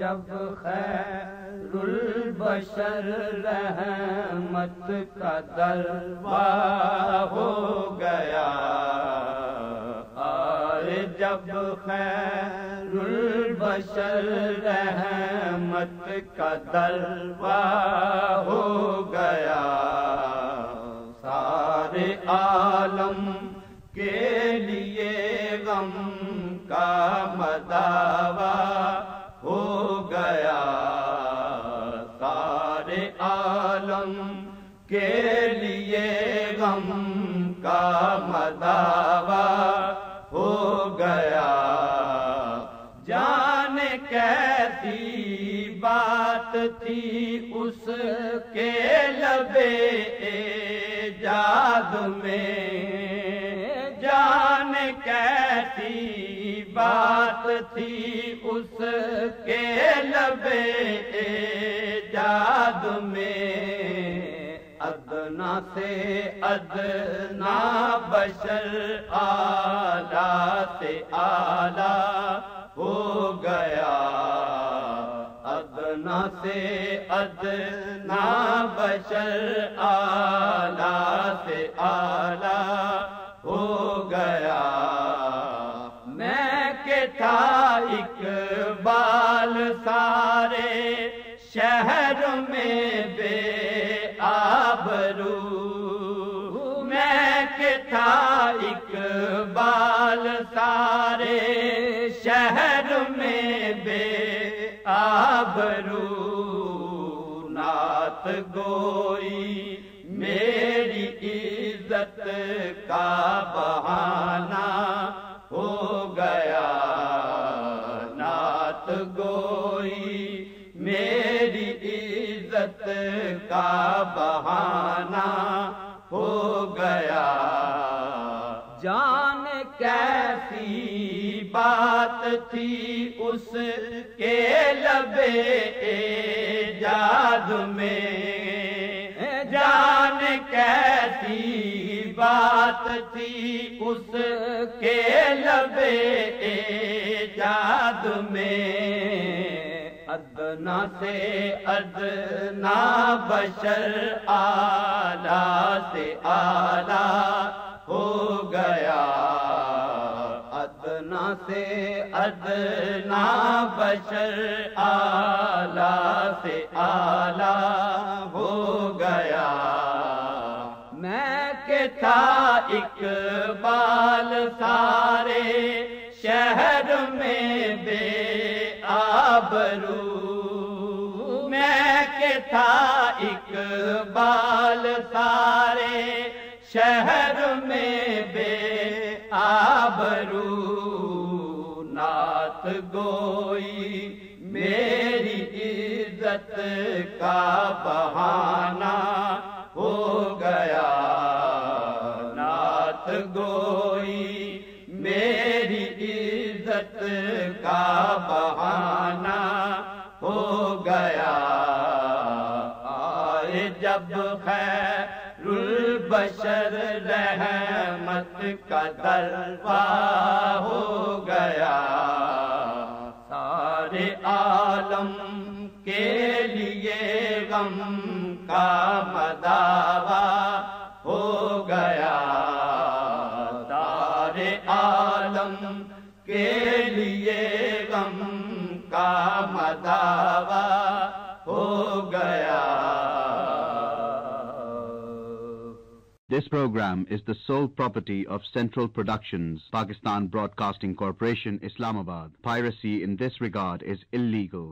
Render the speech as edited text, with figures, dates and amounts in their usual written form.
جب خیر البشر رحمت کا دربار ہو گیا، آئے جب خیر البشر رحمت کا دربار ہو گیا، سارے عالم کے لیے غم کا مداوا ہو گیا، سارے عالم کے لیے غم کا مداوا ہو گیا، جانے کیسی بات تھی اس کے لبے ایجاد میں، جانے کیسی بات تھی اس کے لبے ایجاد میں، ادنا سے ادنا بشر اعلیٰ سے اعلیٰ ہو گیا، ادنا سے ادنا بشر اعلیٰ سے اعلیٰ ہو گیا، میں کہ تھا اقبال سارے شہر میں بے آبرو، میں کہ تھا اقبال سارے شہر میں بے آبرو، نعت گوئی میری عزت کا بہانہ ہو گیا، نعت گوئی میری عزت کا بہانہ ہو گیا، جان کیسی بات تھی اس کے لبے ایجاد میں، جان کیسی بات تھی اس کے لبے ایجاد میں، ادنا سے ادنا بشر اعلیٰ سے اعلیٰ ہو گیا، ادنا سے ادنا بشر اعلیٰ سے اعلیٰ ہو گیا، میں کہ تھا اقبال سارے شہر میں بے آبرو، میں کہ تھا اقبال سارے شہر میں بے آبرو، نعت گوئی میری عزت کا بہانہ ہو گیا، نعت گوئی میری عزت کا بہانہ ہو گیا، آئے جب خیر البشر رحمت کا دربار ہو گیا، سارے عالم کے لیے غم کا مداوا ہو گیا، سارے عالم کے لیے غم کا مداوا ہو گیا۔ This program is the sole property of Central Productions, Pakistan Broadcasting Corporation, Islamabad. Piracy in this regard is illegal.